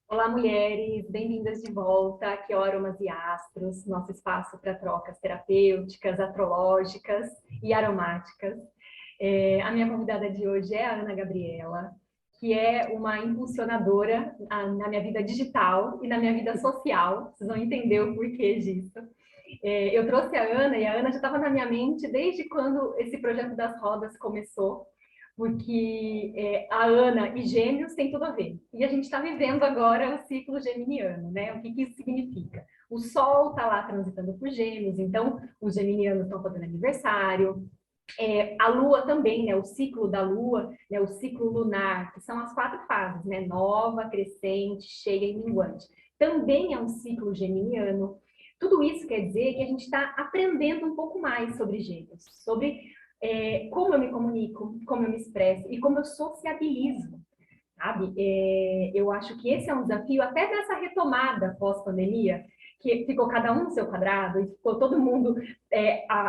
Olá, mulheres, bem-vindas de volta aqui ao Aromas e Astros, nosso espaço para trocas terapêuticas, astrológicas e aromáticas. A minha convidada de hoje é a Ana Gabriela, que é uma impulsionadora na minha vida digital e na minha vida social. Vocês vão entender o porquê disso. Eu trouxe a Ana e a Ana já estava na minha mente desde quando esse projeto das rodas começou, porque a Ana e Gêmeos tem tudo a ver. E a gente está vivendo agora o ciclo geminiano, né? O que, que isso significa? O Sol está lá transitando por Gêmeos, então os geminianos estão fazendo aniversário. A Lua também, né? O ciclo da Lua, né? O ciclo lunar, que são as 4 fases, né? Nova, crescente, cheia e minguante. Também é um ciclo geminiano. Tudo isso quer dizer que a gente está aprendendo um pouco mais sobre Gêmeos, sobre como eu me comunico, como eu me expresso e como eu sociabilizo, sabe? Eu acho que esse é um desafio até dessa retomada pós-pandemia, que ficou cada um no seu quadrado e ficou todo mundo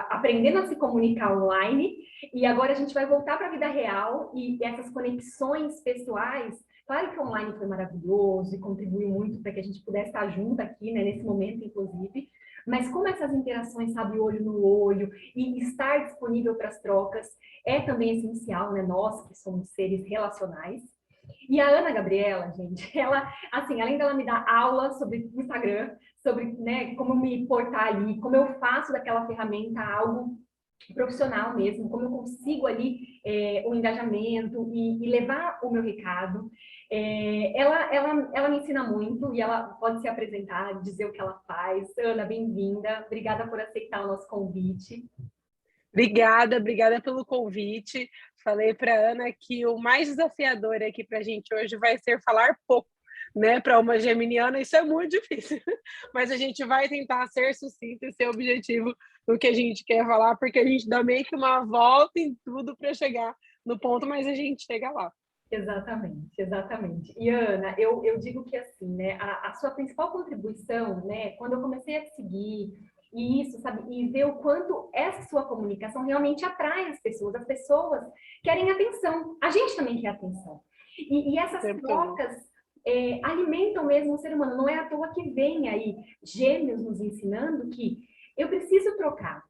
aprendendo a se comunicar online, e agora a gente vai voltar para a vida real e essas conexões pessoais. Claro que o online foi maravilhoso e contribuiu muito para que a gente pudesse estar junto aqui, né, nesse momento, inclusive, mas como essas interações, sabe, olho no olho, e estar disponível para as trocas é também essencial, né? Nós que somos seres relacionais. E a Ana Gabriela, gente, ela, assim, além dela me dar aula sobre Instagram, sobre, né, como me portar ali, como eu faço daquela ferramenta algo profissional mesmo, como eu consigo ali o engajamento e levar o meu recado. Ela me ensina muito e ela pode se apresentar, dizer o que ela faz. Ana, bem-vinda. Obrigada por aceitar o nosso convite. Obrigada pelo convite. Falei para a Ana que o mais desafiador aqui para a gente hoje vai ser falar pouco, né? Para uma geminiana, isso é muito difícil, mas a gente vai tentar ser sucinto e ser objetivo no que a gente quer falar, porque a gente dá meio que uma volta em tudo para chegar no ponto, mas a gente chega lá. Exatamente, exatamente. E Ana, eu digo que assim, né, a sua principal contribuição, né, quando eu comecei a te seguir, e isso, sabe, e ver o quanto essa sua comunicação realmente atrai as pessoas querem atenção, a gente também quer atenção. E O essas tempo todo. trocas alimentam mesmo o ser humano, não é à toa que vem aí Gêmeos nos ensinando que eu preciso trocar,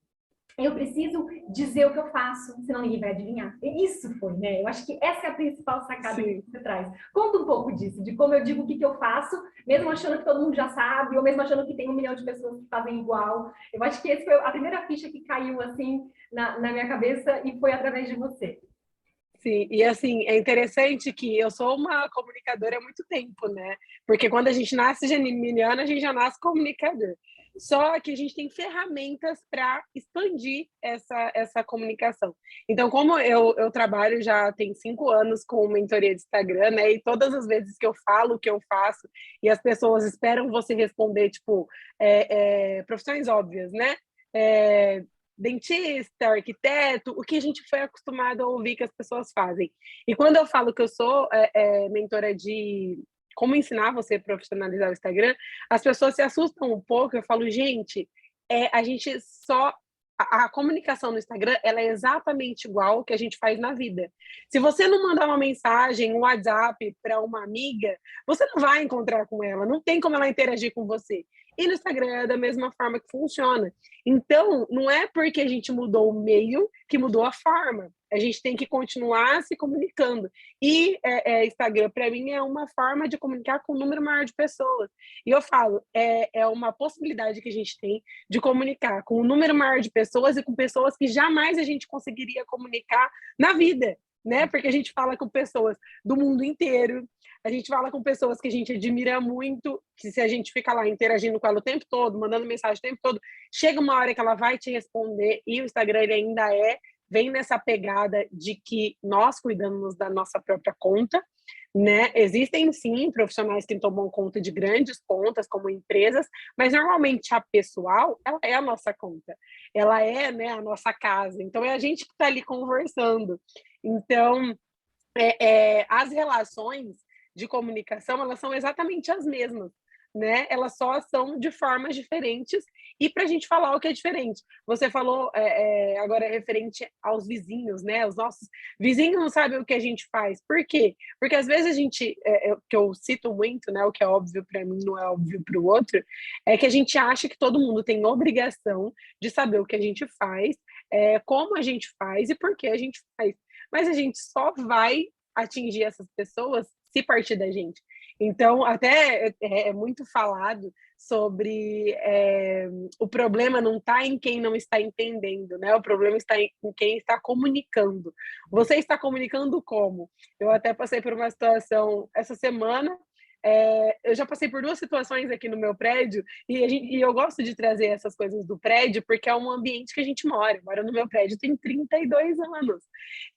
eu preciso dizer o que eu faço, senão ninguém vai adivinhar. E isso foi, né? Eu acho que essa é a principal sacada que Sim. você traz. Conta um pouco disso, de como eu digo o que, que eu faço, mesmo achando que todo mundo já sabe, ou mesmo achando que tem 1 milhão de pessoas que fazem igual. Eu acho que essa foi a primeira ficha que caiu, assim, na minha cabeça, e foi através de você. Sim, e assim, é interessante que eu sou uma comunicadora há muito tempo, né? Porque quando a gente nasce geminiana, a gente já nasce comunicador. Só que a gente tem ferramentas para expandir essa comunicação. Então, como eu trabalho já tem 5 anos com mentoria de Instagram, né? E todas as vezes que eu falo o que eu faço e as pessoas esperam você responder, tipo, profissões óbvias, né? É, dentista, arquiteto, o que a gente foi acostumado a ouvir que as pessoas fazem. E quando eu falo que eu sou mentora de como ensinar você a profissionalizar o Instagram, as pessoas se assustam um pouco. Eu falo, gente, a gente só a comunicação no Instagram ela é exatamente igual ao que a gente faz na vida. Se você não mandar uma mensagem, um WhatsApp para uma amiga, você não vai encontrar com ela, não tem como ela interagir com você. E no Instagram é da mesma forma que funciona. Então, não é porque a gente mudou o meio que mudou a forma. A gente tem que continuar se comunicando. E Instagram, para mim, é uma forma de comunicar com um número maior de pessoas. E eu falo, é uma possibilidade que a gente tem de comunicar com um número maior de pessoas e com pessoas que jamais a gente conseguiria comunicar na vida, né? Porque a gente fala com pessoas do mundo inteiro, a gente fala com pessoas que a gente admira muito, que se a gente fica lá interagindo com ela o tempo todo, mandando mensagem o tempo todo, chega uma hora que ela vai te responder, e o Instagram ele ainda vem nessa pegada de que nós cuidamos da nossa própria conta, né? Existem sim profissionais que tomam conta de grandes contas, como empresas, mas normalmente a pessoal, ela é a nossa conta, ela é, né, a nossa casa, então é a gente que está ali conversando. Então, as relações de comunicação, elas são exatamente as mesmas. né? Elas só são de formas diferentes e para a gente falar o que é diferente. Você falou agora referente aos vizinhos, né? Os nossos vizinhos não sabem o que a gente faz. Por quê? Porque às vezes a gente, que eu cito muito, né? O que é óbvio para mim não é óbvio para o outro, é que a gente acha que todo mundo tem obrigação de saber o que a gente faz, como a gente faz e por que a gente faz. Mas a gente só vai atingir essas pessoas se partir da gente. Então, até é muito falado sobre o problema não está em quem não está entendendo, né? O problema está em quem está comunicando. Você está comunicando como? Eu até passei por uma situação essa semana. Eu já passei por 2 situações aqui no meu prédio e eu gosto de trazer essas coisas do prédio porque é um ambiente que a gente mora no meu prédio tem 32 anos.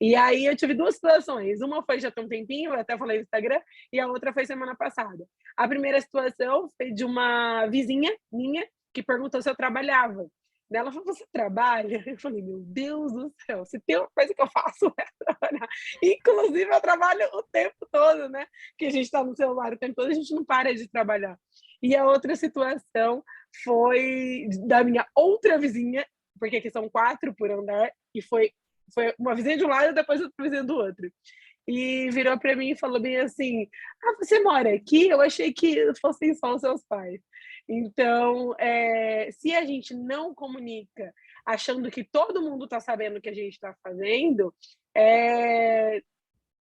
E aí eu tive 2 situações. Uma foi já tem um tempinho, eu até falei no Instagram, e a outra foi semana passada. A primeira situação foi de uma vizinha minha que perguntou se eu trabalhava. Ela falou, você trabalha? Eu falei, meu Deus do céu, se tem uma coisa que eu faço é trabalhar. Inclusive, eu trabalho o tempo todo, né? Que a gente está no celular o tempo todo, a gente não para de trabalhar. E a outra situação foi da minha outra vizinha, porque aqui são 4 por andar, e foi uma vizinha de um lado e depois outra vizinha do outro. E virou para mim e falou bem assim: ah, você mora aqui? Eu achei que fossem só os seus pais. Então, se a gente não comunica achando que todo mundo está sabendo o que a gente está fazendo,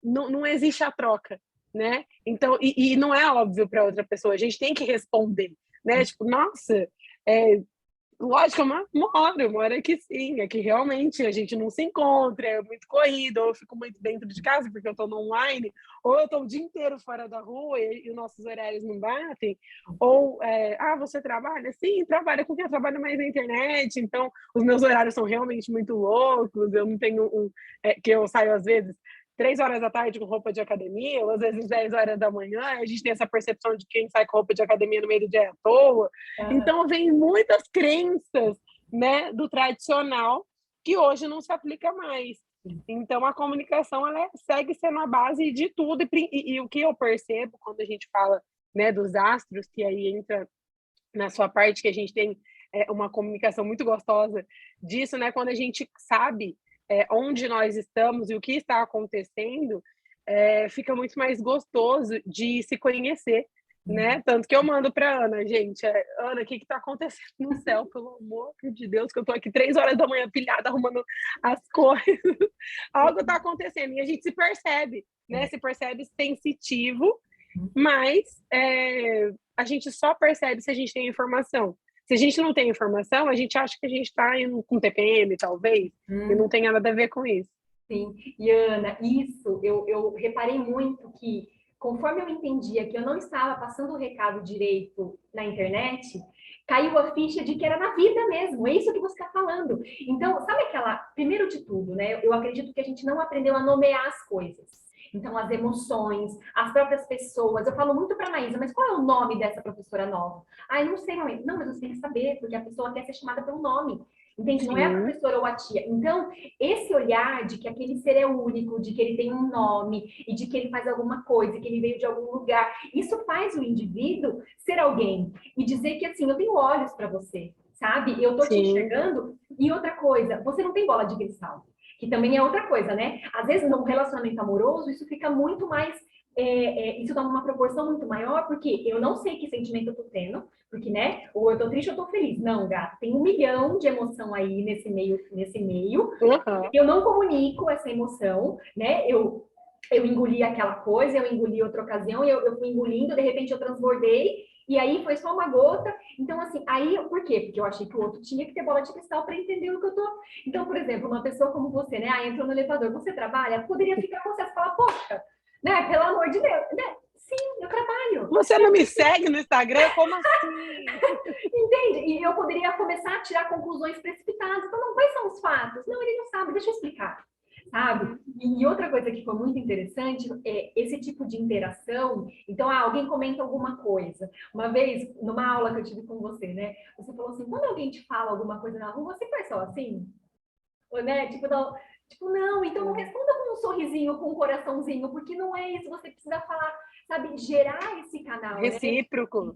não existe a troca, né? Então, e não é óbvio para outra pessoa, a gente tem que responder, né? Tipo, nossa, lógico, eu moro aqui sim, é que realmente a gente não se encontra, é muito corrido, ou eu fico muito dentro de casa porque eu estou no online, ou eu estou o dia inteiro fora da rua e os nossos horários não batem, ou, você trabalha? Sim, trabalho, porque eu trabalho mais na internet, então os meus horários são realmente muito loucos, eu não tenho que eu saio às vezes 3 horas da tarde com roupa de academia, ou às vezes 10 horas da manhã, a gente tem essa percepção de quem sai com roupa de academia no meio do dia é à toa. Então, vem muitas crenças, né, do tradicional que hoje não se aplica mais. Então, a comunicação ela segue sendo a base de tudo. E o que eu percebo quando a gente fala, né, dos astros, que aí entra na sua parte, que a gente tem uma comunicação muito gostosa disso, né, quando a gente sabe onde nós estamos e o que está acontecendo, fica muito mais gostoso de se conhecer, né? Tanto que eu mando para Ana, gente, Ana, o que está acontecendo no céu, pelo amor de Deus, que eu estou aqui 3 horas da manhã pilhada arrumando as coisas, algo está acontecendo e a gente se percebe, né? Se percebe sensitivo, mas a gente só percebe se a gente tem informação. Se a gente não tem informação, a gente acha que a gente está indo com TPM, talvez, e não tem nada a ver com isso. Sim, e Ana, isso eu reparei muito que, conforme eu entendia que eu não estava passando o recado direito na internet, caiu a ficha de que era na vida mesmo, é isso que você está falando. Então, sabe aquela, primeiro de tudo, né? Eu acredito que a gente não aprendeu a nomear as coisas. Então, as emoções, as próprias pessoas. Eu falo muito para a Maísa, mas qual é o nome dessa professora nova? Ah, eu não sei, mãe. Não, mas você tem que saber, porque a pessoa quer ser chamada pelo nome. Entende? Não é a professora ou a tia. Então, esse olhar de que aquele ser é único, de que ele tem um nome e de que ele faz alguma coisa, que ele veio de algum lugar, isso faz o indivíduo ser alguém e dizer que, assim, eu tenho olhos para você, sabe? Eu tô te enxergando. E outra coisa, você não tem bola de cristal, que também é outra coisa, né? Às vezes, num relacionamento amoroso, isso fica muito mais... isso dá uma proporção muito maior, porque eu não sei que sentimento eu tô tendo, porque, né, ou eu tô triste ou eu tô feliz. Não, gato, tem 1 milhão de emoção aí nesse meio. Eu não comunico essa emoção, né? Eu engoli aquela coisa, eu engoli outra ocasião, eu fui engolindo, de repente eu transbordei, e aí foi só uma gota. Então, assim, aí, por quê? Porque eu achei que o outro tinha que ter bola de cristal para entender o que eu tô. Então, por exemplo, uma pessoa como você, né? Ah, entrou no elevador, você trabalha, poderia ficar com você e falar, poxa, né? Pelo amor de Deus, né? Sim, eu trabalho. Você não me segue no Instagram? Como assim? Entende? E eu poderia começar a tirar conclusões precipitadas. Então, não, quais são os fatos? Não, ele não sabe, deixa eu explicar. Sabe? E outra coisa que foi muito interessante é esse tipo de interação. Então, alguém comenta alguma coisa. Uma vez, numa aula que eu tive com você, né? Você falou assim, quando alguém te fala alguma coisa na rua, você faz só assim? Ou, né? Tipo, não, então não responda com um sorrisinho, com um coraçãozinho, porque não é isso, você precisa falar, sabe, gerar esse canal, né? Recíproco.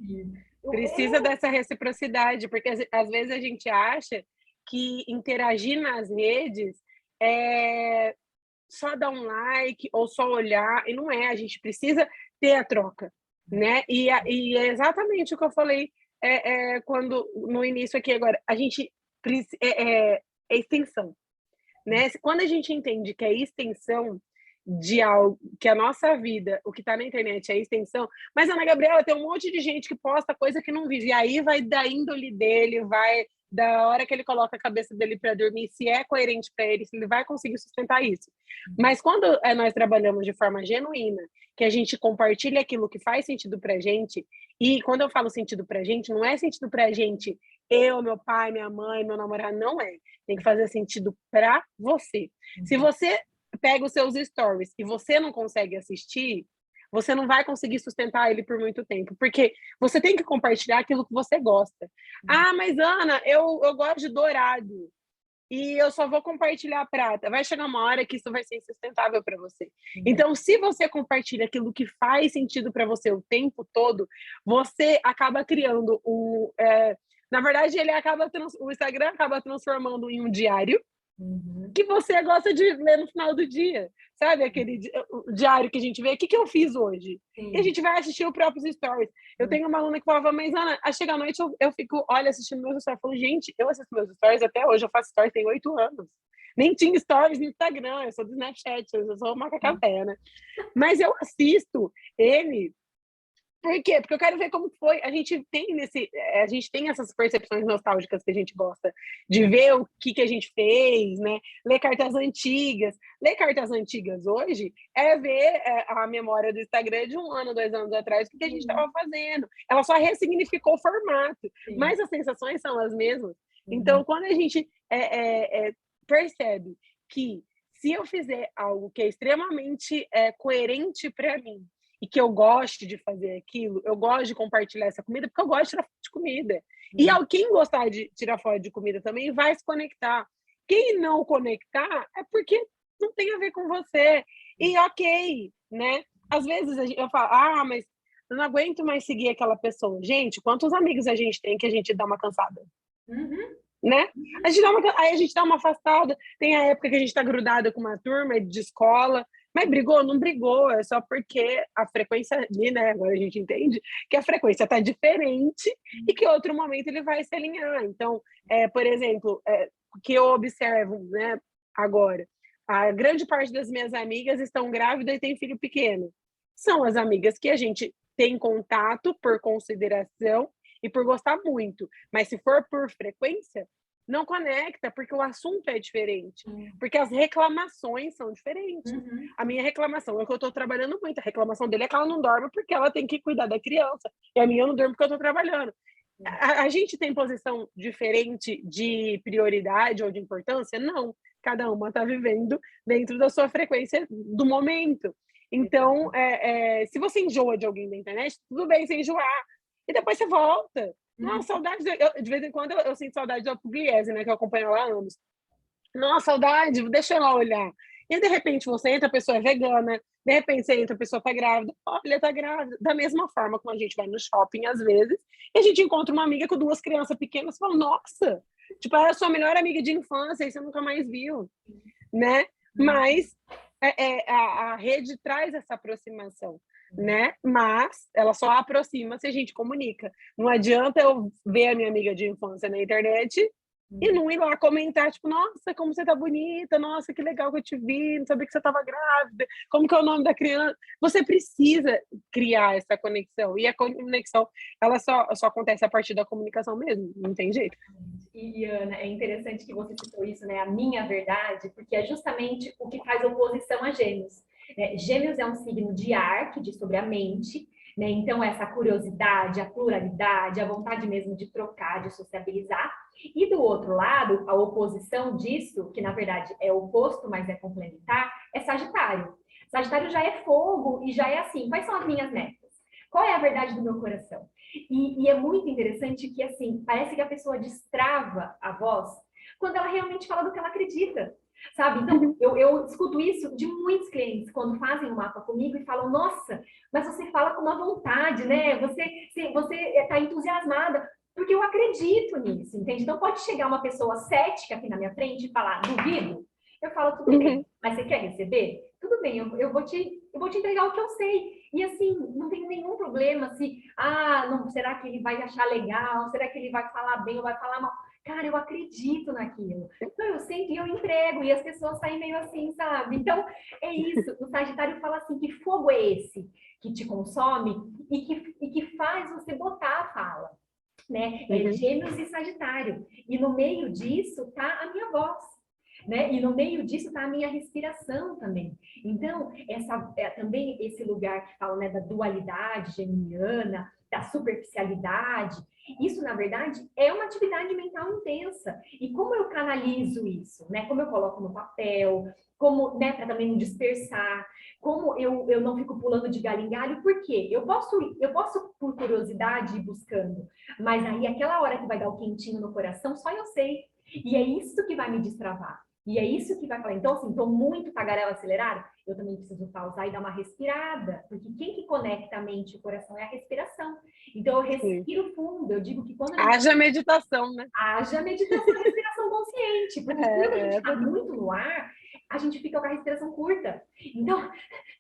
Precisa dessa reciprocidade, porque às vezes a gente acha que interagir nas redes é só dar um like ou só olhar, e não é, a gente precisa ter a troca, né? E é exatamente o que eu falei quando no início aqui agora, a gente é extensão, né? Quando a gente entende que é extensão de algo, que a nossa vida, o que está na internet é extensão, mas Ana Gabriela tem um monte de gente que posta coisa que não vive, e aí vai da índole dele, vai da hora que ele coloca a cabeça dele para dormir, se é coerente para ele, se ele vai conseguir sustentar isso. Mas quando nós trabalhamos de forma genuína, que a gente compartilha aquilo que faz sentido para gente, e quando eu falo sentido para gente, não é sentido para gente, eu, meu pai, minha mãe, meu namorado, não é. Tem que fazer sentido para você. Se você pega os seus stories e você não consegue assistir, você não vai conseguir sustentar ele por muito tempo, porque você tem que compartilhar aquilo que você gosta. Ah, mas Ana, eu gosto de dourado e eu só vou compartilhar prata. Vai chegar uma hora que isso vai ser insustentável para você. Então, se você compartilha aquilo que faz sentido para você o tempo todo, você acaba criando na verdade, o Instagram acaba transformando em um diário que você gosta de ler no final do dia. Sabe aquele diário que a gente vê? O que eu fiz hoje? Sim. E a gente vai assistir os próprios stories. Eu tenho uma aluna que falava, mas Ana, chega à noite eu fico, olha, assistindo meus stories. Eu falo, gente, eu assisto meus stories até hoje, eu faço stories tem 8 anos. Nem tinha stories no Instagram, eu sou do Snapchat, eu sou uma cacapé, né? Mas eu assisto ele. Por quê? Porque eu quero ver como foi. A gente tem essas percepções nostálgicas que a gente gosta de ver o que a gente fez, né? Ler cartas antigas. Ler cartas antigas hoje é ver a memória do Instagram de 1 ano, 2 anos atrás, o que a gente estava fazendo. Ela só ressignificou o formato, mas as sensações são as mesmas. Então, quando a gente percebe que se eu fizer algo que é extremamente coerente para mim, e que eu goste de fazer aquilo, eu gosto de compartilhar essa comida, porque eu gosto de tirar foto de comida. E quem gostar de tirar foto de comida também vai se conectar. Quem não conectar é porque não tem a ver com você. E ok, né? Às vezes eu falo, mas eu não aguento mais seguir aquela pessoa. Gente, quantos amigos a gente tem que a gente dá uma cansada? Né? Aí a gente dá uma afastada. Tem a época que a gente está grudada com uma turma de escola, mas brigou? Não brigou, é só porque a frequência ali, né? Agora a gente entende que a frequência está diferente e que outro momento ele vai se alinhar. Então, por exemplo, o que eu observo, né, agora, a grande parte das minhas amigas estão grávidas e têm filho pequeno. São as amigas que a gente tem contato por consideração e por gostar muito. Mas se for por frequência, não conecta, porque o assunto é diferente. Porque as reclamações são diferentes. A minha reclamação é que eu estou trabalhando muito. A reclamação dele é que ela não dorme porque ela tem que cuidar da criança. E a minha eu não durmo porque eu estou trabalhando. A gente tem posição diferente de prioridade ou de importância? Não. Cada uma está vivendo dentro da sua frequência do momento. Então, se você enjoa de alguém da internet, tudo bem você enjoar. E depois você volta. Nossa, saudade. De vez em quando eu sinto saudade da Pugliese, né? Que eu acompanho ela há anos. Nossa, saudade, deixa eu lá olhar. E de repente você entra, a pessoa é vegana, de repente você entra, a pessoa tá grávida. Olha, tá grávida. Da mesma forma como a gente vai no shopping às vezes, e a gente encontra uma amiga com 2 crianças pequenas e fala, nossa, tipo, ela é a sua melhor amiga de infância e você nunca mais viu, né? Mas a rede traz essa aproximação, né? Mas ela só aproxima se a gente comunica. Não adianta eu ver a minha amiga de infância na internet e não ir lá comentar, tipo, nossa, como você tá bonita, nossa, que legal que eu te vi, não sabia que você estava grávida, como que é o nome da criança. Você precisa criar essa conexão, e a conexão, ela só acontece a partir da comunicação mesmo, não tem jeito. E, Ana, é interessante que você citou isso, né, a minha verdade, porque é justamente o que faz oposição a Gêmeos. Gêmeos é um signo de ar, que diz sobre a mente, né? Então, essa curiosidade, a pluralidade, a vontade mesmo de trocar, de sociabilizar. E do outro lado, a oposição disso, que na verdade é oposto, mas é complementar, é Sagitário. Sagitário já é fogo e já é assim, quais são as minhas metas? Qual é a verdade do meu coração? E é muito interessante que, assim, parece que a pessoa destrava a voz quando ela realmente fala do que ela acredita. sabe? Então, eu escuto isso de muitos clientes quando fazem o mapa comigo e falam, nossa, mas você fala com uma vontade, né? Você está entusiasmada, porque eu acredito nisso, entende? Então, pode chegar uma pessoa cética aqui na minha frente e falar, duvido. Eu falo, tudo bem, mas você quer receber? Tudo bem, eu vou te entregar o que eu sei. E assim, não tem nenhum problema se, não, será que ele vai achar legal? Será que ele vai falar bem ou vai falar mal? Cara, eu acredito naquilo. Então, eu sempre eu entrego e as pessoas saem meio assim, sabe? Então, é isso. O Sagitário fala assim, que fogo é esse que te consome e que faz você botar a fala, né? É Gêmeos e Sagitário. E no meio disso tá a minha voz. Né? E no meio disso está a minha respiração também. Então, também esse lugar que fala, né, da dualidade geminiana, da superficialidade, isso, na verdade, é uma atividade mental intensa. E como eu canalizo isso? Né? Como eu coloco no papel, como, né, para também não dispersar, como eu não fico pulando de galho em galho, por quê? Eu posso, por curiosidade, ir buscando, mas aí aquela hora que vai dar o quentinho no coração, só eu sei. E é isso que vai me destravar. E é isso que vai falar. Então, assim, estou muito tagarela acelerada, eu também preciso pausar e dar uma respirada, porque quem que conecta a mente e o coração é a respiração. Então, eu respiro fundo. Eu digo que quando a gente... Haja meditação, né? Haja meditação, respiração consciente. Porque quando a gente está muito no ar, a gente fica com a respiração curta. Então,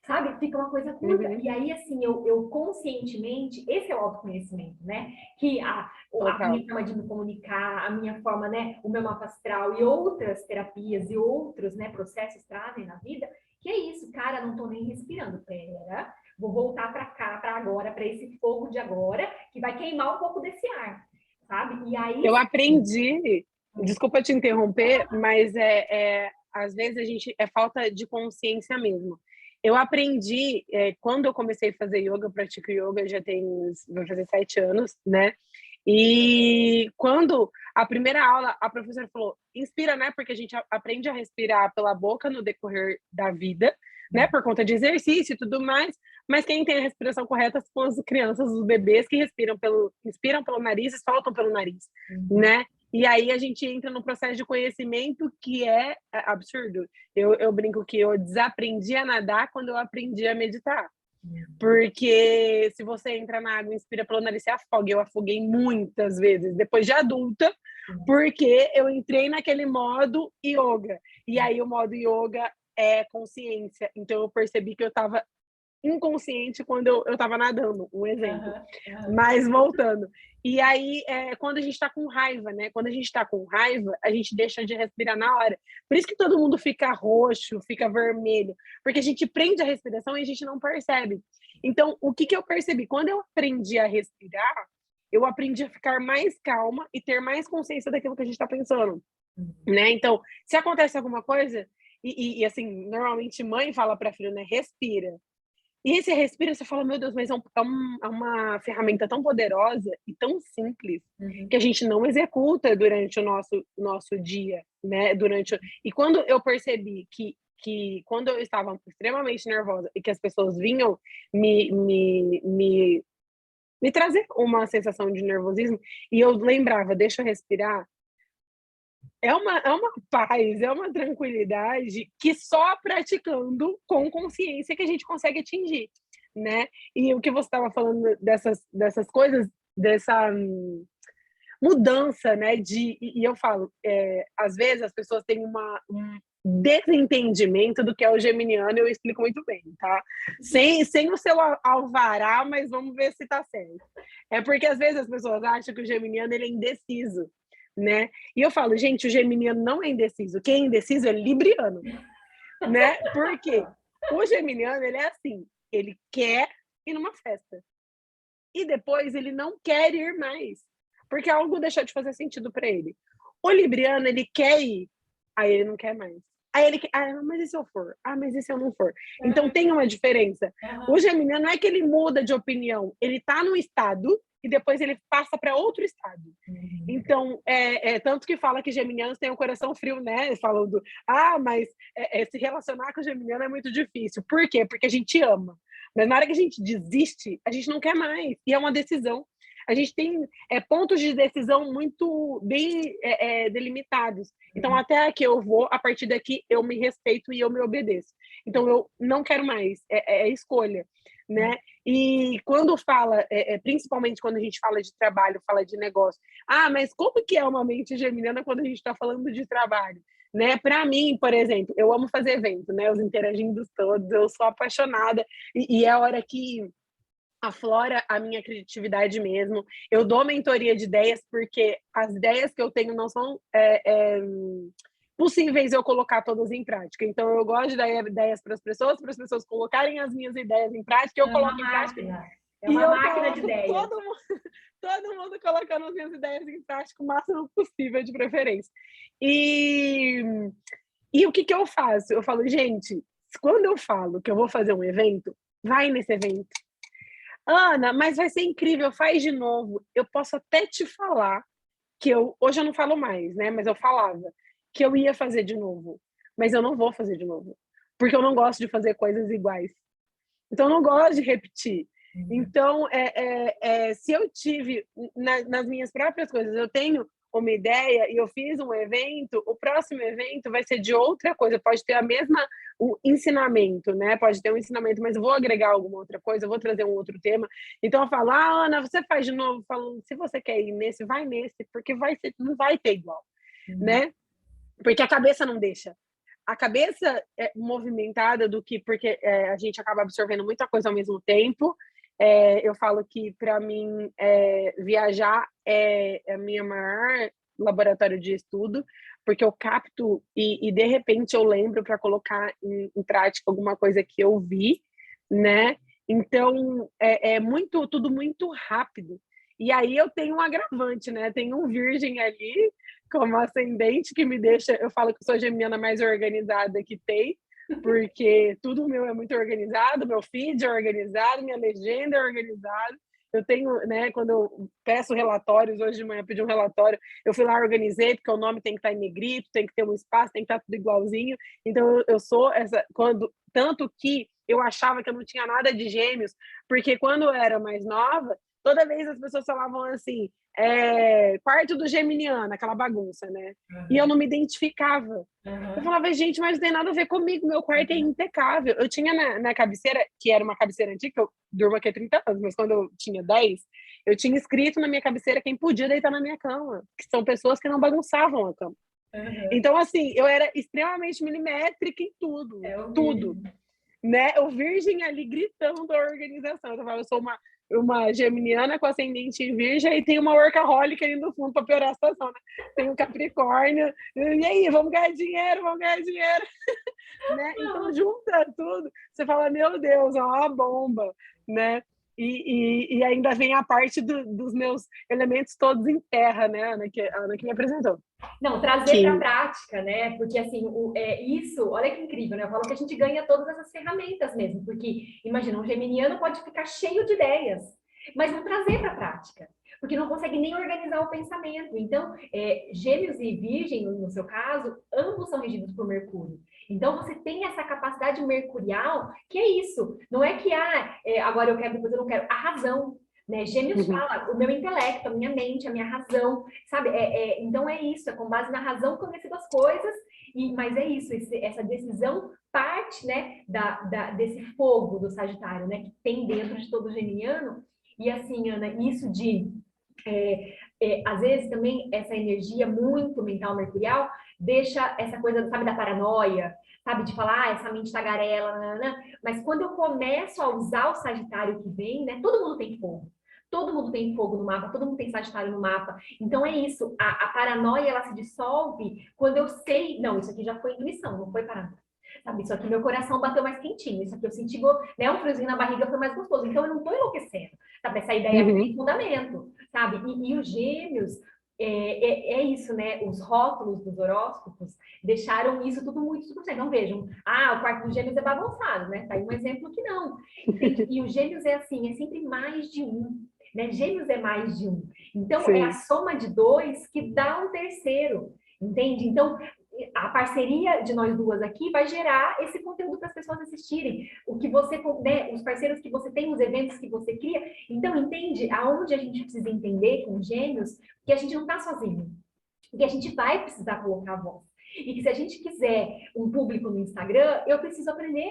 sabe, fica uma coisa curta. E aí, assim, eu conscientemente, esse é o autoconhecimento, né? Que a minha forma de me comunicar, a minha forma, né? O meu mapa astral e outras terapias e outros, né, processos trazem na vida, que é isso, cara, não tô nem respirando. Pera, vou voltar para cá, para agora, para esse fogo de agora, que vai queimar um pouco desse ar, sabe? E aí... Eu aprendi, desculpa te interromper, mas às vezes a gente é falta de consciência mesmo. Eu aprendi, quando eu comecei a fazer yoga, eu pratico yoga já vai fazer 7 anos, né? E quando a primeira aula, a professora falou, inspira, né? Porque a gente aprende a respirar pela boca no decorrer da vida, né? Por conta de exercício e tudo mais. Mas quem tem a respiração correta são as crianças, os bebês que inspiram pelo nariz e soltam pelo nariz, né? E aí a gente entra num processo de conhecimento que é absurdo. Eu brinco que eu desaprendi a nadar quando eu aprendi a meditar. Porque se você entra na água e inspira pelo nariz, você afoga. Eu afoguei muitas vezes, depois de adulta, porque eu entrei naquele modo yoga. E aí o modo yoga é consciência. Então eu percebi que eu estava inconsciente quando eu estava nadando, um exemplo. Mas voltando. E aí, quando a gente está com raiva, né? Quando a gente está com raiva, a gente deixa de respirar na hora. Por isso que todo mundo fica roxo, fica vermelho. Porque a gente prende a respiração e a gente não percebe. Então, o que eu percebi? Quando eu aprendi a respirar, eu aprendi a ficar mais calma e ter mais consciência daquilo que a gente está pensando. Né? Então, se acontece alguma coisa, e assim, normalmente mãe fala para filho, né? Respira. E esse respiro, você fala, meu Deus, mas é uma ferramenta tão poderosa e tão simples que a gente não executa durante o nosso dia, né? E quando eu percebi que quando eu estava extremamente nervosa e que as pessoas vinham me trazer uma sensação de nervosismo, e eu lembrava, deixa eu respirar, é uma paz, é uma tranquilidade que só praticando com consciência que a gente consegue atingir, né? E o que você estava falando dessas coisas, dessa mudança, né? E eu falo, às vezes as pessoas têm um desentendimento do que é o geminiano, eu explico muito bem, tá? Sem o seu alvará, mas vamos ver se tá certo. É porque às vezes as pessoas acham que o geminiano ele é indeciso, né? E eu falo, gente, o geminiano não é indeciso. Quem é indeciso é libriano, né? Por quê? O geminiano, ele é assim, ele quer ir numa festa. E depois ele não quer ir mais, porque algo deixou de fazer sentido para ele. O libriano, ele quer ir, aí ele não quer mais. Aí ele quer, mas e se eu for? Mas e se eu não for? Então tem uma diferença. O geminiano não é que ele muda de opinião, ele tá num estado e depois ele passa para outro estado. Então, tanto que fala que geminianos têm um coração frio, né? Falando, mas se relacionar com o geminiano é muito difícil. Por quê? Porque a gente ama. Mas na hora que a gente desiste, a gente não quer mais. E é uma decisão. a gente tem pontos de decisão muito bem delimitados. Então, até aqui eu vou, a partir daqui eu me respeito e eu me obedeço. Então, eu não quero mais, escolha, né? E quando fala, principalmente quando a gente fala de trabalho, fala de negócio, mas como que é uma mente geminiana quando a gente está falando de trabalho? Né? Para mim, por exemplo, eu amo fazer evento, né? Os interagindo todos, eu sou apaixonada e é a hora que aflora a minha criatividade mesmo. Eu dou mentoria de ideias porque as ideias que eu tenho não são possíveis eu colocar todas em prática. Então, eu gosto de dar ideias para as pessoas colocarem as minhas ideias em prática, eu coloco em prática. É uma máquina de ideias. Todo mundo colocando as minhas ideias em prática o máximo possível, de preferência. E o que eu faço? Eu falo, gente, quando eu falo que eu vou fazer um evento, vai nesse evento. Ana, mas vai ser incrível, faz de novo. Eu posso até te falar que hoje eu não falo mais, né? Mas eu falava que eu ia fazer de novo. Mas eu não vou fazer de novo. Porque eu não gosto de fazer coisas iguais. Então, eu não gosto de repetir. Então, se eu tive, nas minhas próprias coisas, eu tenho uma ideia e eu fiz um evento, o próximo evento vai ser de outra coisa, pode ter o ensinamento, né? Pode ter um ensinamento, mas eu vou agregar alguma outra coisa, eu vou trazer um outro tema. Então, eu falo, Ana, você faz de novo, falando, se você quer ir nesse, vai nesse, porque não vai ter igual, né? Porque a cabeça não deixa. A cabeça é movimentada porque a gente acaba absorvendo muita coisa ao mesmo tempo. Eu falo que, para mim, viajar é a minha maior laboratório de estudo, porque eu capto e de repente, eu lembro para colocar em prática alguma coisa que eu vi, né? Então, tudo muito rápido. E aí eu tenho um agravante, né? Tem um virgem ali, como ascendente, que me deixa... Eu falo que eu sou a geminiana mais organizada que tem, porque tudo meu é muito organizado, meu feed é organizado, minha legenda é organizada. Eu tenho, né, quando eu peço relatórios, hoje de manhã eu pedi um relatório, eu fui lá, organizei, porque o nome tem que estar em negrito, tem que ter um espaço, tem que estar tudo igualzinho. Então, eu sou essa... Tanto que eu achava que eu não tinha nada de gêmeos, porque quando eu era mais nova, toda vez as pessoas falavam assim, quarto do geminiano, aquela bagunça, né? E eu não me identificava. Eu falava, gente, mas não tem nada a ver comigo, meu quarto é impecável. Eu tinha na cabeceira, que era uma cabeceira antiga, que eu durmo aqui há 30 anos, mas quando eu tinha 10, eu tinha escrito na minha cabeceira quem podia deitar na minha cama, que são pessoas que não bagunçavam a cama. Então, assim, eu era extremamente milimétrica em tudo, tudo. Né? O virgem ali gritando a organização. Eu falava, eu sou uma geminiana com ascendente em virgem e tem uma workaholic ali no fundo para piorar a situação, né? Tem um capricórnio, e aí, vamos ganhar dinheiro, né? Então, junta tudo, você fala, meu Deus, é uma bomba, né? E ainda vem a parte dos meus elementos todos em terra, né, Ana, que me apresentou. Não, trazer para a prática, né? Porque, assim, isso, olha que incrível, né? Eu falo que a gente ganha todas essas ferramentas mesmo, porque, imagina, um geminiano pode ficar cheio de ideias, mas não trazer para a prática, porque não consegue nem organizar o pensamento. Então, Gêmeos e Virgem, no seu caso, ambos são regidos por Mercúrio. Então, você tem essa capacidade mercurial, que é isso. Não é que, agora eu quero, depois eu não quero. A razão. Né? Gêmeos fala, o meu intelecto, a minha mente, a minha razão, sabe? Então é isso, é com base na razão que eu decido as coisas, mas é isso, essa decisão parte, né, desse fogo do Sagitário, né, que tem dentro de todo geminiano. E assim, Ana, isso de... às vezes também essa energia muito mental mercurial deixa essa coisa, sabe, da paranoia, sabe, de falar, essa mente tagarela, mas quando eu começo a usar o Sagitário que vem, né, todo mundo tem fogo. Todo mundo tem fogo no mapa, todo mundo tem Sagitário no mapa. Então é isso, a paranoia ela se dissolve quando eu sei, não, isso aqui já foi intuição, não foi paranoia. Sabe, isso aqui meu coração bateu mais quentinho, isso aqui eu senti, né, um friozinho na barriga foi mais gostoso. Então eu não tô enlouquecendo, sabe? Essa ideia aqui tem fundamento, sabe? E os Gêmeos, é isso, né? Os rótulos dos horóscopos deixaram isso tudo muito super. Então vejam, o quarto dos Gêmeos é bagunçado, né? Tá aí um exemplo que não. E os Gêmeos é assim, é sempre mais de um. Né? Gêmeos é mais de um. Então, é a soma de dois que dá um terceiro, entende? Então, a parceria de nós duas aqui vai gerar esse conteúdo para as pessoas assistirem. O que você, né, os parceiros que você tem, os eventos que você cria. Então, entende aonde a gente precisa entender com Gêmeos que a gente não está sozinho. E a gente vai precisar colocar a voz. E que se a gente quiser um público no Instagram, eu preciso aprender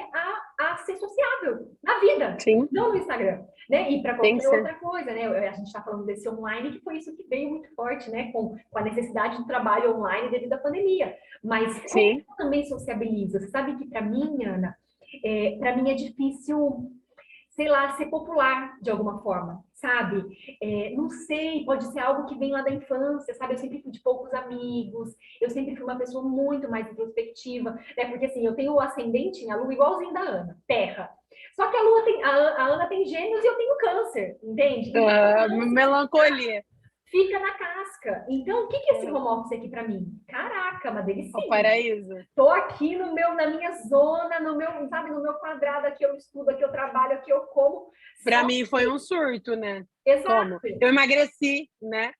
a ser sociável na vida, Sim, não no Instagram, né? E para tem que qualquer ser. outra coisa, né? A gente está falando desse online, que foi isso que veio muito forte, né? Com a necessidade do trabalho online devido à pandemia. Mas como Sim. eu também sociabilizo? Você sabe que para mim, Ana, para mim é difícil, sei lá, ser popular de alguma forma, sabe? Não sei, pode ser algo que vem lá da infância, sabe? Eu sempre fui de poucos amigos, eu sempre fui uma pessoa muito mais introspectiva, né? Porque assim, eu tenho o ascendente em a lua igualzinho da Ana, terra. Só que a lua tem, a Ana tem gêmeos e eu tenho câncer, entende? Então, Melancolia. fica na casca. Então, o que que é esse Uhum. home office aqui para mim? Caraca, uma O delicinha. paraíso. Tô aqui no meu, na minha zona, no meu, sabe, no meu quadrado, aqui eu estudo, aqui eu trabalho, aqui eu como. Para Só mim foi um surto, né? Como? exato. Eu emagreci, né?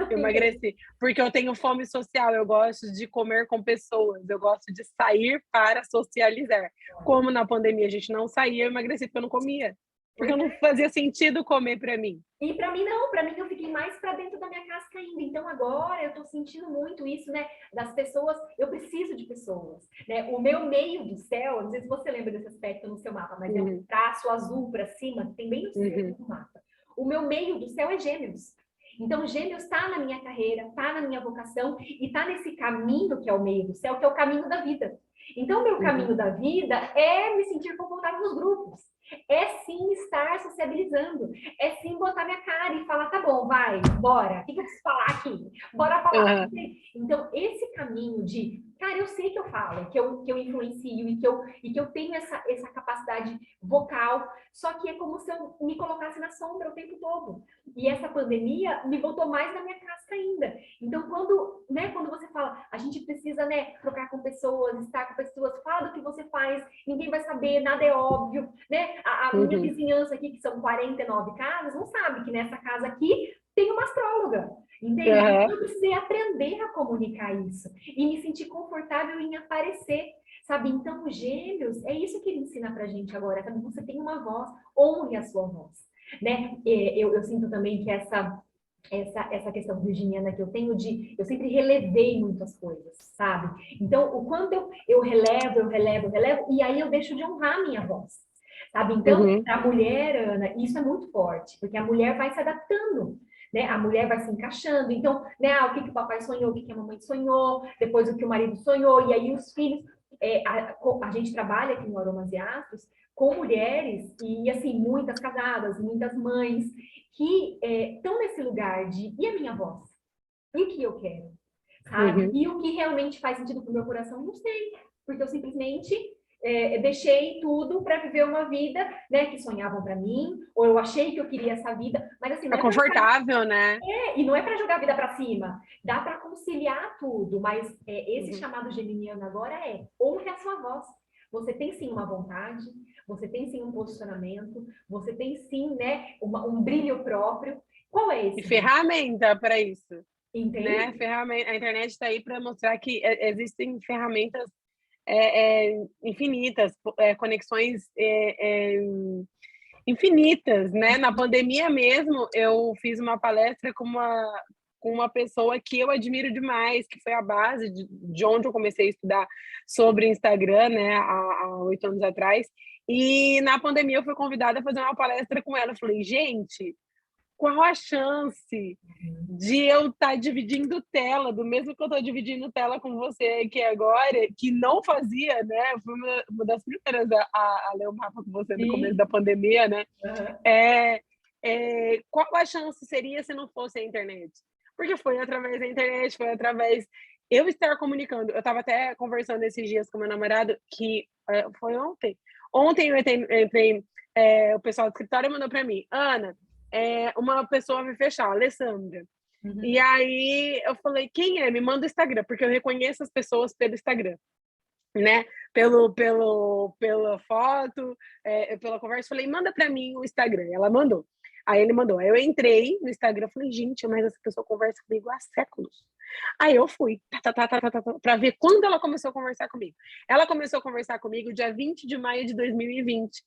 Eu emagreci. Porque eu tenho fome social, eu gosto de comer com pessoas, eu gosto de sair para socializar. Como na pandemia a gente não saía, eu emagreci porque eu não comia. Porque não fazia sentido comer para mim. E para mim não, para mim eu fiquei mais para dentro da minha casca ainda. Então agora eu tô sentindo muito isso, né, das pessoas, eu preciso de pessoas, né? O meu meio do céu, não sei se você lembra desse aspecto no seu mapa, mas é um Uhum, traço azul para cima, que tem bem no centro uhum, do mapa. O meu meio do céu é Gêmeos. Então, Gêmeos está na minha carreira, está na minha vocação e está nesse caminho que é o meio do céu, que é o caminho da vida. Então, meu uhum. caminho da vida é me sentir confortável nos grupos, é sim estar sociabilizando, é sim botar minha cara e falar, tá bom, vai, bora, o que eu preciso falar aqui? Bora falar. Uhum. Então, esse caminho de, cara, eu sei que eu falo, que eu influencio e que eu tenho essa capacidade vocal, só que é como se eu me colocasse na sombra o tempo todo. E essa pandemia me botou mais na minha casca ainda. Então, quando você fala, a gente precisa, né, trocar com pessoas, estar com pessoas, fala do que você faz, ninguém vai saber, nada é óbvio, né? A minha Uhum. vizinhança aqui, que são 49 casas, não sabe que nessa casa aqui tem uma astróloga, entende? Uhum. Então, eu precisei aprender a comunicar isso e me sentir confortável em aparecer, sabe? Então, os gêmeos, é isso que ele ensina pra gente agora, sabe? Você tem uma voz, honre a sua voz, né? Eu sinto também que essa questão virginiana que eu tenho eu sempre relevei muitas coisas, sabe? Então, o quanto eu relevo, e aí eu deixo de honrar a minha voz, sabe? Então, Uhum. para a mulher, Ana, isso é muito forte, porque a mulher vai se adaptando, né? A mulher vai se encaixando. Então, né, o que que o papai sonhou, o que que a mamãe sonhou, depois o que o marido sonhou, e aí os filhos. A gente trabalha aqui no Aromas e Astros com mulheres, e assim, muitas casadas, muitas mães, que estão nesse lugar de, e a minha voz? E o que eu quero? Sabe? Uhum. E o que realmente faz sentido para o meu coração? Não sei, porque eu simplesmente deixei tudo para viver uma vida, né, que sonhavam para mim, ou eu achei que eu queria essa vida, mas assim, É não é para jogar, confortável, né? e não é para jogar a vida para cima, dá para conciliar tudo, mas esse Uhum. chamado geminiano agora honre a sua voz. Você tem sim uma vontade, você tem sim um posicionamento, você tem sim, né, um brilho próprio. Qual é E esse brilho? ferramenta para isso, né? Entende? Ferramenta, a internet está aí para mostrar que existem ferramentas infinitas, conexões infinitas, né? Na pandemia mesmo, eu fiz uma palestra com uma pessoa que eu admiro demais, que foi a base de onde eu comecei a estudar sobre Instagram, né? Há 8 anos atrás. E na pandemia eu fui convidada a fazer uma palestra com ela. Eu falei, gente, qual a chance de eu estar dividindo tela, do mesmo que eu estou dividindo tela com você aqui agora, que não fazia, né? Eu fui uma das primeiras a ler o mapa com você no começo Sim. da pandemia, né? Uhum. Qual a chance seria se não fosse a internet? Porque foi através da internet, foi através eu estar comunicando. Eu estava até conversando esses dias com meu namorado, que foi ontem. Ontem eu entrei o pessoal do escritório mandou para mim, Ana, uma pessoa me fechar, Alessandra. E Uhum. aí eu falei, quem é? Me manda o Instagram, porque eu reconheço as pessoas pelo Instagram, né? Pela foto, pela conversa. Falei, manda para mim o Instagram. Ela mandou. Aí ele mandou. Aí eu entrei no Instagram, falei, gente, mas essa pessoa conversa comigo há séculos. Aí eu fui, para ver quando ela começou a conversar comigo. Ela começou a conversar comigo dia 20 de maio de 2020.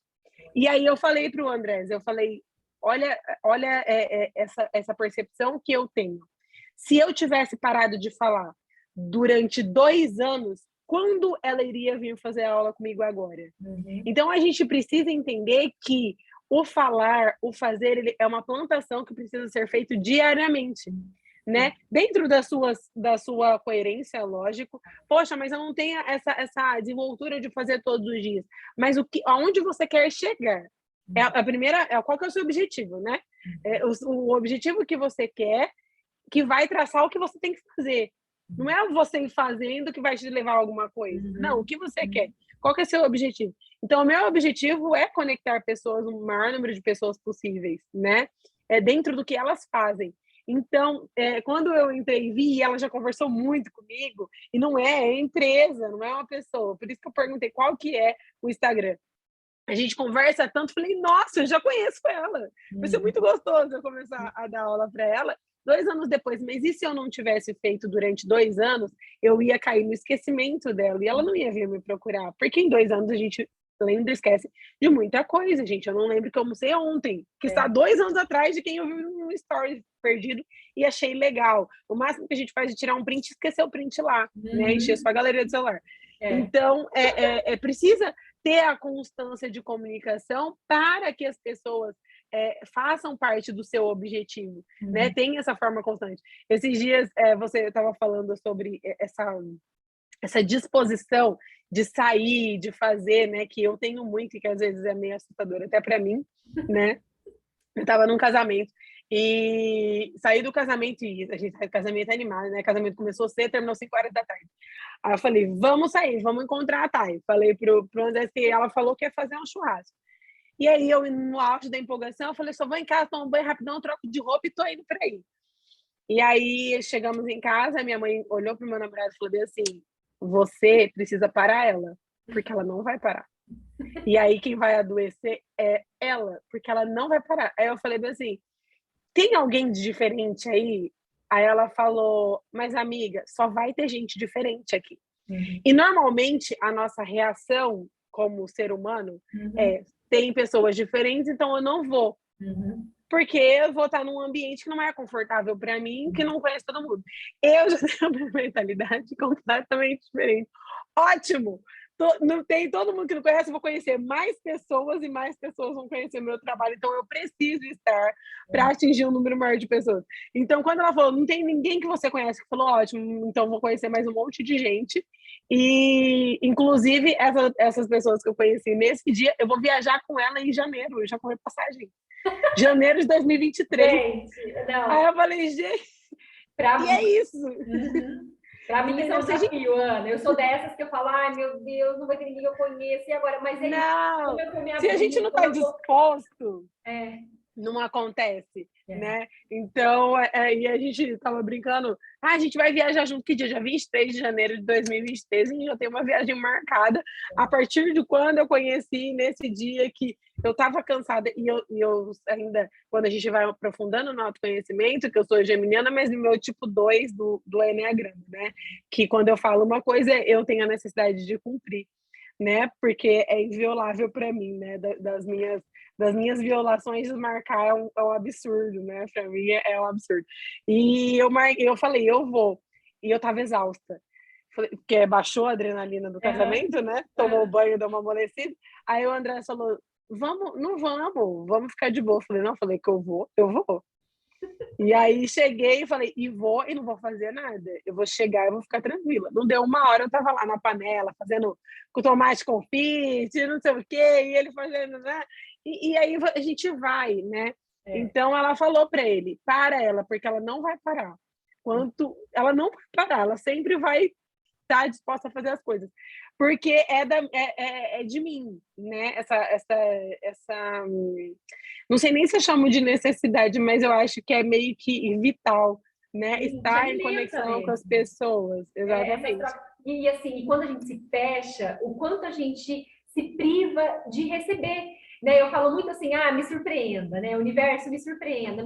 E aí eu falei para o Andrés, eu falei, olha essa percepção que eu tenho. Se eu tivesse parado de falar durante 2 anos, quando ela iria vir fazer a aula comigo agora? Uhum. Então, a gente precisa entender que o falar, o fazer, ele é uma plantação que precisa ser feito diariamente, né? Dentro da sua coerência, lógico. Poxa, mas eu não tenho essa desenvoltura de fazer todos os dias. Mas aonde você quer chegar? A primeira, qual que é o seu objetivo, né? O objetivo que você quer, que vai traçar o que você tem que fazer. Não é você ir fazendo que vai te levar a alguma coisa. Não, o que você quer? Qual que é o seu objetivo? Então, o meu objetivo é conectar pessoas, o maior número de pessoas possíveis, né? Dentro do que elas fazem. Então, quando eu entrei e vi, ela já conversou muito comigo, e não é empresa, não é uma pessoa. Por isso que eu perguntei qual que é o Instagram. A gente conversa tanto, falei, nossa, eu já conheço ela. Vai ser muito gostoso eu começar a dar aula para ela 2 anos depois. Mas e se eu não tivesse feito durante 2 anos, eu ia cair no esquecimento dela e ela não ia vir me procurar. Porque em 2 anos a gente lembra e esquece de muita coisa, gente. Eu não lembro que eu almocei ontem, que está 2 anos atrás de quem eu vi no story perdido e achei legal. O máximo que a gente faz é tirar um print e esquecer o print lá, né? Encher sua galeria do celular. Então, precisa ter a constância de comunicação para que as pessoas façam parte do seu objetivo, né? Tem essa forma constante. Esses dias você estava falando sobre essa disposição de sair, de fazer, né? Que eu tenho muito e que às vezes é meio assustador até para mim, né? Eu estava num casamento e saí do casamento e a gente sai do casamento animado, né? O casamento começou cedo, terminou 5 horas da tarde. Aí eu falei, vamos sair, vamos encontrar a Thay. Falei pro André que ela falou que ia fazer um churrasco. E aí eu, no auge da empolgação, eu falei, só vou em casa, tomo um banho rapidão, troco de roupa e tô indo por aí. E aí chegamos em casa, minha mãe olhou pro meu namorado e falou assim, você precisa parar ela, porque ela não vai parar. E aí quem vai adoecer é ela, porque ela não vai parar. Aí eu falei assim, tem alguém de diferente aí? Aí ela falou, mas amiga, só vai ter gente diferente aqui. E normalmente a nossa reação como ser humano tem pessoas diferentes, então eu não vou. Porque eu vou estar num ambiente que não é confortável para mim, que não conhece todo mundo. Eu já tenho uma mentalidade completamente diferente. Ótimo! Não tem todo mundo que não conhece, eu vou conhecer mais pessoas e mais pessoas vão conhecer meu trabalho, então eu preciso estar para atingir um número maior de pessoas. Então, quando ela falou, não tem ninguém que você conhece, que falou, ótimo, então vou conhecer mais um monte de gente, e inclusive essas pessoas que eu conheci nesse dia, eu vou viajar com ela em janeiro, eu já comprei passagem. Janeiro de 2023. Gente, não. Aí eu falei, gente, e é isso. Para mim isso é um desafio, Ana. Eu sou dessas que eu falo, ai meu Deus, não vai ter ninguém que eu conheço, e agora? Mas aí, não, se a gente não está disposto, não acontece, né? Então, e a gente estava brincando, a gente vai viajar junto, que dia? Dia 23 de janeiro de 2023, a gente já tem uma viagem marcada, a partir de quando eu conheci, nesse dia que eu estava cansada, e eu ainda, quando a gente vai aprofundando no autoconhecimento, que eu sou geminiana, mas no meu tipo 2 do Eneagrama, né? Que quando eu falo uma coisa, eu tenho a necessidade de cumprir, né? Porque é inviolável para mim, né? Das minhas violações, desmarcar é um absurdo, né? Para mim é um absurdo. E eu falei, eu vou. E eu estava exausta. Porque baixou a adrenalina do casamento, né? Tomou banho, deu uma amolecida. Aí o André falou, não vamos ficar de boa. Eu falei, não, falei que eu vou. E aí cheguei e falei, e não vou fazer nada. Eu vou chegar e vou ficar tranquila. Não deu 1 hora, eu tava lá na panela, fazendo com tomate confite, não sei o quê, e ele fazendo, né? E aí a gente vai, né? Então ela falou para ele, para ela, porque ela não vai parar. Ela não vai parar, ela sempre vai estar disposta a fazer as coisas. Porque é de mim, né? Essa não sei nem se eu chamo de necessidade, mas eu acho que é meio que vital, né? Estar em conexão com as pessoas, exatamente. E assim, quando a gente se fecha, o quanto a gente se priva de receber. né? Eu falo muito assim, me surpreenda, né? Universo, me surpreenda.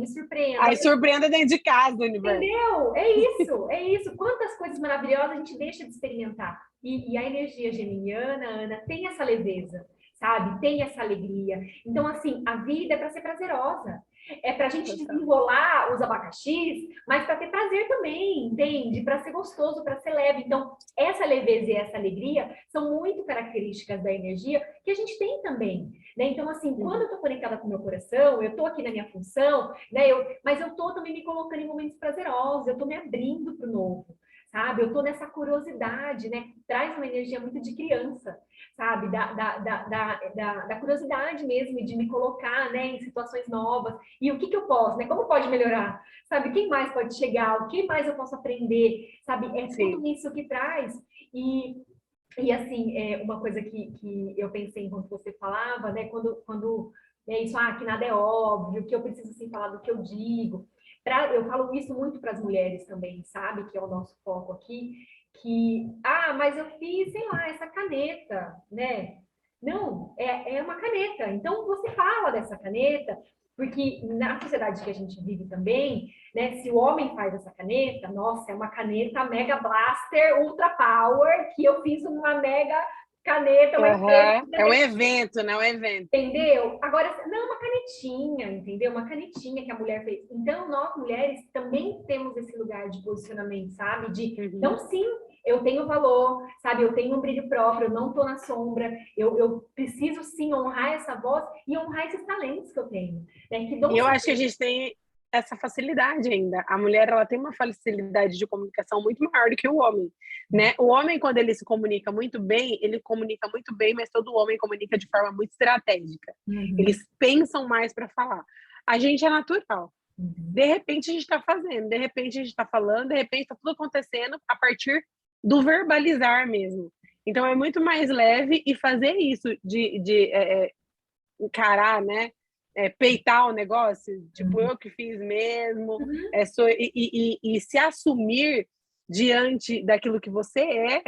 Aí surpreenda dentro de casa, universo. Entendeu? É isso. Quantas coisas maravilhosas a gente deixa de experimentar. E a energia geminiana, Ana, tem essa leveza, sabe? Tem essa alegria. Então, assim, a vida é para ser prazerosa. É para a gente Total. desenrolar os abacaxis, mas para ter prazer também, entende? Para ser gostoso, para ser leve. Então, essa leveza e essa alegria são muito características da energia que a gente tem também, né? Então, assim, quando eu estou conectada com o meu coração, eu estou aqui na minha função, né? Mas eu estou também me colocando em momentos prazerosos, eu estou me abrindo para o novo, sabe? Eu estou nessa curiosidade, né? Traz uma energia muito de criança, sabe? Da curiosidade mesmo, de me colocar, né, em situações novas. E o que eu posso, né? Como pode melhorar? Sabe? Quem mais pode chegar? O que mais eu posso aprender? Sabe? É tudo Sim. isso que traz. E assim, uma coisa que eu pensei enquanto você falava, né? Quando é isso, que nada é óbvio, que eu preciso assim, falar do que eu digo. Eu falo isso muito para as mulheres também, sabe? Que é o nosso foco aqui. Mas eu fiz, sei lá, essa caneta, né? Não, é uma caneta. Então você fala dessa caneta, porque na sociedade que a gente vive também, né? Se o homem faz essa caneta, nossa, é uma caneta Mega Blaster Ultra Power, que eu fiz uma mega caneta, uma empresa. Uhum. É um evento, né? Um evento. Entendeu? Agora, não, uma canetinha, entendeu? Uma canetinha que a mulher fez. Então, nós mulheres também temos esse lugar de posicionamento, sabe? Então, sim, eu tenho valor, sabe? Eu tenho um brilho próprio, eu não tô na sombra, eu preciso sim honrar essa voz e honrar esses talentos que eu tenho, né? Que E dom eu são acho que a gente tem essa facilidade ainda. A mulher, ela tem uma facilidade de comunicação muito maior do que o homem, né? O homem, quando ele se comunica muito bem, ele comunica muito bem, mas todo homem comunica de forma muito estratégica. Uhum, Eles pensam mais para falar. A gente é natural. uhum, De repente a gente está fazendo, de repente a gente está falando, de repente está tudo acontecendo a partir do verbalizar mesmo. Então é muito mais leve e fazer isso de encarar, né? Peitar o negócio, tipo, uhum, eu que fiz mesmo, uhum, e se assumir diante daquilo que você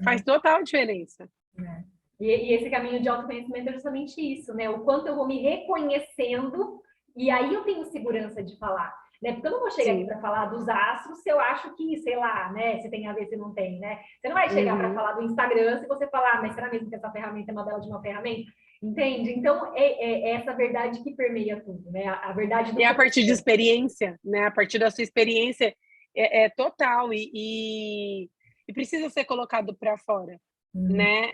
faz uhum. total diferença. Né? E esse caminho de autoconhecimento é justamente isso, né? O quanto eu vou me reconhecendo e aí eu tenho segurança de falar, né? Porque eu não vou chegar aqui Sim. para falar dos astros se eu acho que, sei lá, né? Se tem a ver, se não tem, né? Você não vai chegar para Uhum. falar do Instagram se você falar, mas será mesmo que essa ferramenta é uma bela de uma ferramenta? Entende? Então, é essa verdade que permeia tudo, né? A verdade E do a partir de coração. experiência, né? A partir da sua experiência é total e precisa ser colocado para fora, Uhum. né?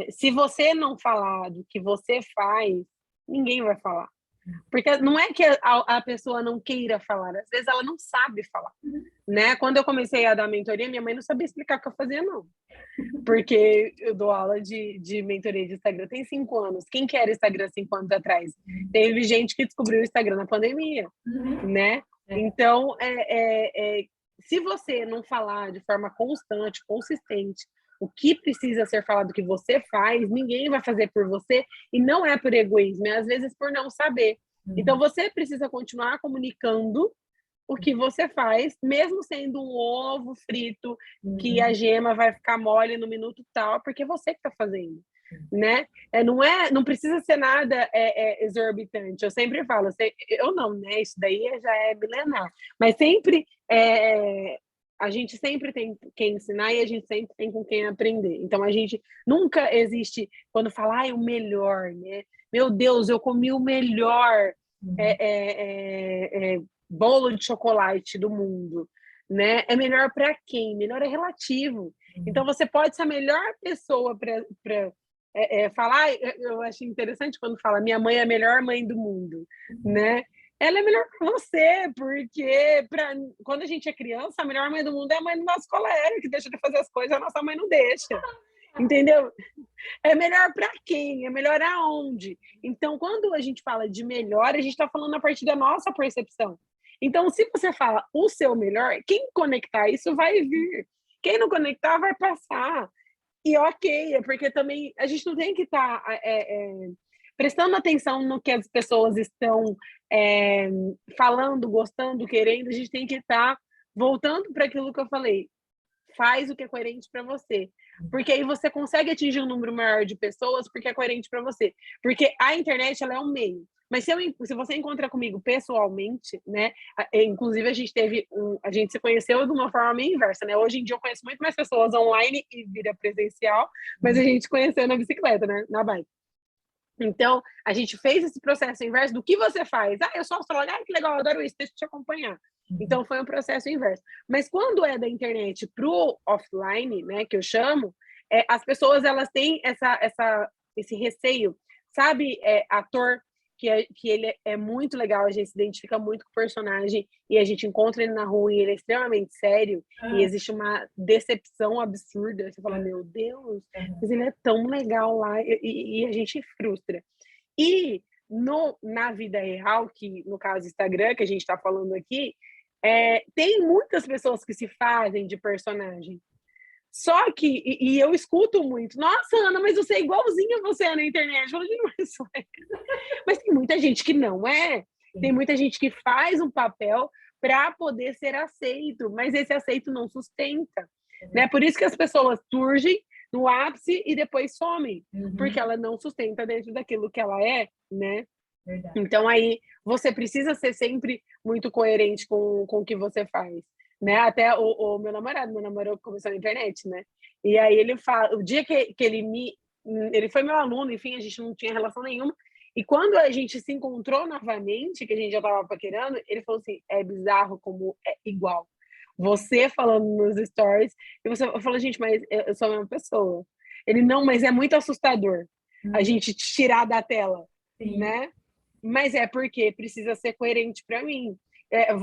Se você não falar do que você faz, ninguém vai falar. Porque não é que a pessoa não queira falar, às vezes ela não sabe falar, né? Quando eu comecei a dar mentoria, minha mãe não sabia explicar o que eu fazia, não. Porque eu dou aula de mentoria de Instagram tem 5 anos. Quem que era Instagram 5 anos atrás? Teve gente que descobriu o Instagram na pandemia, Uhum. né? É. Então, se você não falar de forma constante, consistente, o que precisa ser falado que você faz, ninguém vai fazer por você, e não é por egoísmo, é às vezes por não saber. Então, Uhum. você precisa continuar comunicando o que você faz, mesmo sendo um ovo frito, que a Uhum. gema vai ficar mole no minuto tal, porque é você que está fazendo, né? Não precisa ser nada exorbitante. Eu sempre falo, eu não, né? Isso daí já é milenar, mas sempre a gente sempre tem quem ensinar e a gente sempre tem com quem aprender. Então a gente nunca existe quando fala, o melhor, né? Meu Deus, eu comi o melhor. Uhum. É, é, é, é, bolo de chocolate do mundo, né? É melhor para quem? Melhor é relativo. Então você pode ser a melhor pessoa para falar. Eu acho interessante quando fala minha mãe é a melhor mãe do mundo, né? Ela é melhor para você, porque quando a gente é criança, a melhor mãe do mundo é a mãe do nosso colega, que deixa de fazer as coisas, a nossa mãe não deixa. Entendeu? É melhor para quem? É melhor aonde? Então, quando a gente fala de melhor, a gente está falando a partir da nossa percepção. Então, se você fala o seu melhor, quem conectar isso vai vir. Quem não conectar vai passar. E ok, é porque também a gente não tem que estar prestando atenção no que as pessoas estão falando, gostando, querendo. A gente tem que estar voltando para aquilo que eu falei. faz o que é coerente para você. Porque aí você consegue atingir um número maior de pessoas porque é coerente para você. Porque a internet, ela é um meio. Mas se você encontra comigo pessoalmente, né? Inclusive, a gente se conheceu de uma forma meio inversa, né? Hoje em dia eu conheço muito mais pessoas online e vira presencial, mas a gente se conheceu na bicicleta, né? Na bike. Então, a gente fez esse processo inverso do que você faz. Eu sou astróloga, que legal, eu adoro isso, deixa eu te acompanhar. Então, foi um processo inverso. Mas quando é da internet pro offline, né, que eu chamo, as pessoas, elas têm esse receio. Sabe, ator, que ele é muito legal, a gente se identifica muito com o personagem e a gente encontra ele na rua e ele é extremamente sério e existe uma decepção absurda. Você fala, meu Deus, mas ele é tão legal lá e a gente frustra. E na vida real, que no caso Instagram, que a gente está falando aqui, tem muitas pessoas que se fazem de personagem. Só que, e eu escuto muito, nossa, Ana, mas você é igualzinha a você na internet. Eu falo, não é só isso. Mas tem muita gente que não é. Tem muita gente que faz um papel para poder ser aceito, mas esse aceito não sustenta. Né? Por isso que as pessoas surgem no ápice e depois somem, porque ela não sustenta dentro daquilo que ela é, né? Verdade. Então aí você precisa ser sempre muito coerente com o que você faz. Né? Até o meu namorado começou na internet, né? E aí ele fala, o dia que ele foi meu aluno, enfim, a gente não tinha relação nenhuma, e quando a gente se encontrou novamente, que a gente já tava paquerando, ele falou assim, é bizarro como é igual. Você falando nos stories, e eu falo, gente, mas eu sou a mesma pessoa. Ele, não, mas é muito assustador a gente tirar da tela, né? Mas é porque precisa ser coerente para mim.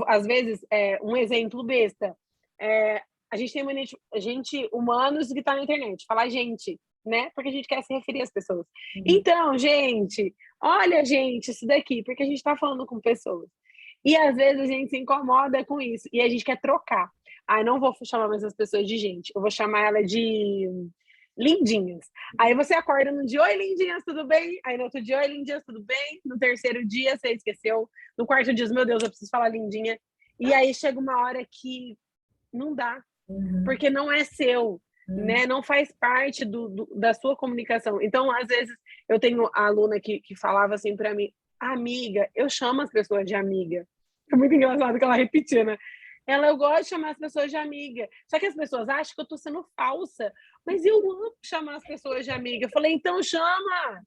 Às vezes, um exemplo besta, a gente tem gente humanos que está na internet, fala gente, né? Porque a gente quer se referir às pessoas. Então, gente, olha, gente, isso daqui, porque a gente está falando com pessoas. E às vezes a gente se incomoda com isso, e a gente quer trocar. Não vou chamar mais as pessoas de gente, eu vou chamar ela de lindinhas. Aí você acorda no dia, oi, lindinhas, tudo bem? Aí no outro dia, oi, lindinhas, tudo bem? No terceiro dia, você esqueceu. No quarto dia, meu Deus, eu preciso falar lindinha. E aí chega uma hora que não dá, porque não é seu, né? Não faz parte da sua comunicação. Então, às vezes, eu tenho a aluna que falava assim para mim, amiga, eu chamo as pessoas de amiga. É muito engraçado que ela repetia, né? Eu gosto de chamar as pessoas de amiga. Só que as pessoas acham que eu tô sendo falsa. Mas eu amo chamar as pessoas de amiga. Eu falei, então chama!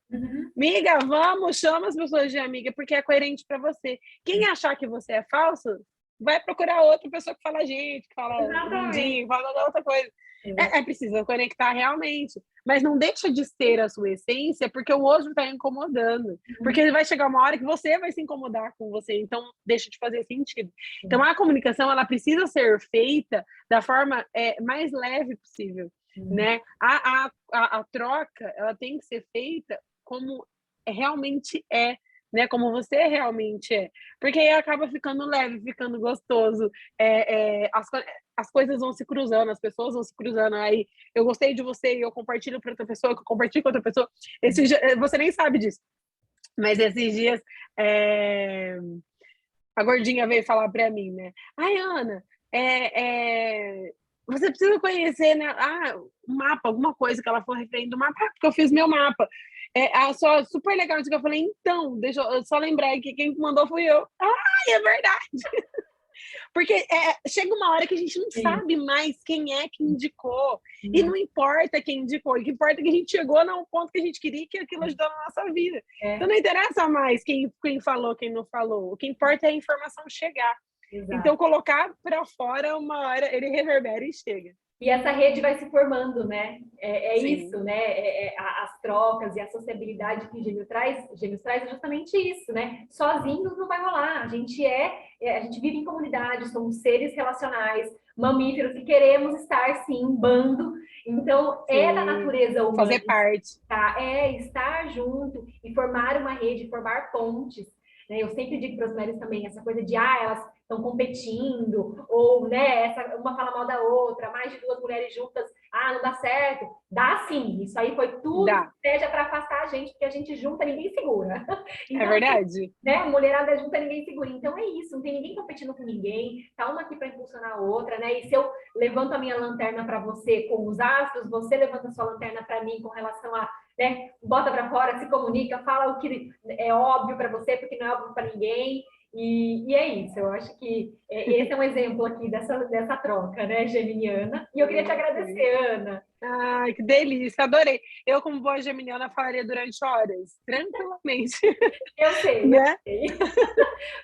Amiga, vamos, chama as pessoas de amiga, porque é coerente para você. Quem achar que você é falsa, vai procurar outra pessoa que fala gente, que fala lindinho, que fala outra coisa. É preciso conectar realmente. Mas não deixa de ser a sua essência porque o outro está incomodando. Porque vai chegar uma hora que você vai se incomodar com você. Então, deixa de fazer sentido. Então, a comunicação, ela precisa ser feita da forma mais leve possível. Né? A troca, ela tem que ser feita como realmente é. Né, como você realmente é, porque aí acaba ficando leve, ficando gostoso, as coisas vão se cruzando, as pessoas vão se cruzando, aí eu gostei de você e eu compartilho para outra pessoa, que eu compartilho com outra pessoa, você nem sabe disso, mas esses dias a gordinha veio falar para mim, né, Ana, você precisa conhecer, né, um mapa, alguma coisa que ela for referente do mapa, porque eu fiz meu mapa. Só super legal isso que eu falei, então, deixa eu só lembrar que quem mandou fui eu. É verdade! Porque chega uma hora que a gente não sabe mais quem é que indicou. E não importa quem indicou, o que importa é que a gente chegou no ponto que a gente queria e que aquilo ajudou na nossa vida. Então não interessa mais quem falou, quem não falou. O que importa é a informação chegar. Exato. Então colocar para fora, uma hora ele reverbera e chega. E essa rede vai se formando, né? Isso, né? As trocas e a sociabilidade que Gêmeos traz é justamente isso, né? Sozinhos não vai rolar. A gente vive em comunidade, somos seres relacionais, mamíferos e queremos estar, sim, em bando. Então, da natureza humana. Fazer parte. Estar junto e formar uma rede, formar pontes. né? Eu sempre digo para as mulheres também, essa coisa de, elas estão competindo, ou, né, uma fala mal da outra, mais de duas mulheres juntas, não dá certo. Dá sim, isso aí foi tudo estratégia para afastar a gente, porque a gente junta, ninguém segura. Então, é verdade. Né, mulherada junta, ninguém segura. Então é isso, não tem ninguém competindo com ninguém, tá uma aqui para impulsionar a outra, né? E se eu levanto a minha lanterna para você com os astros, você levanta a sua lanterna para mim com relação a, né, bota para fora, se comunica, fala o que é óbvio para você, porque não é óbvio para ninguém. E é isso, eu acho que esse é um exemplo aqui dessa troca, né, geminiana. E eu queria te agradecer, Ana. Ai, que delícia, adorei. Eu, como boa geminiana, falaria durante horas, tranquilamente. Eu sei, né? Eu sei.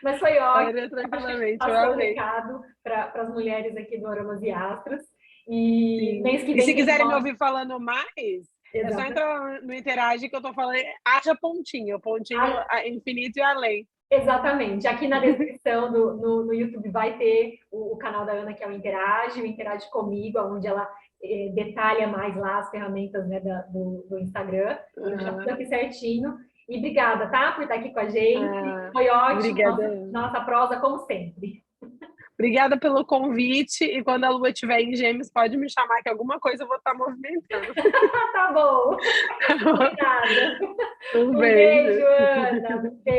Mas foi ótimo. Falaria tranquilamente, passou o recado para as mulheres aqui do Aromas e Astros. E mês que vem. E se quiserem me ouvir falando mais, Exato. é só entrar no Interage que eu tô falando, haja pontinho infinito e além. Exatamente. Aqui na descrição no YouTube vai ter o canal da Ana, que é o Interage comigo, onde ela detalha mais lá as ferramentas, né, do Instagram. Vou deixar tudo aqui certinho. E obrigada, tá? Por estar aqui com a gente. Foi ótimo. Nossa prosa, como sempre. Obrigada pelo convite. E quando a Lua estiver em Gêmeos, pode me chamar, que alguma coisa eu vou estar movimentando. Tá bom. Obrigada. Um beijo, Ana.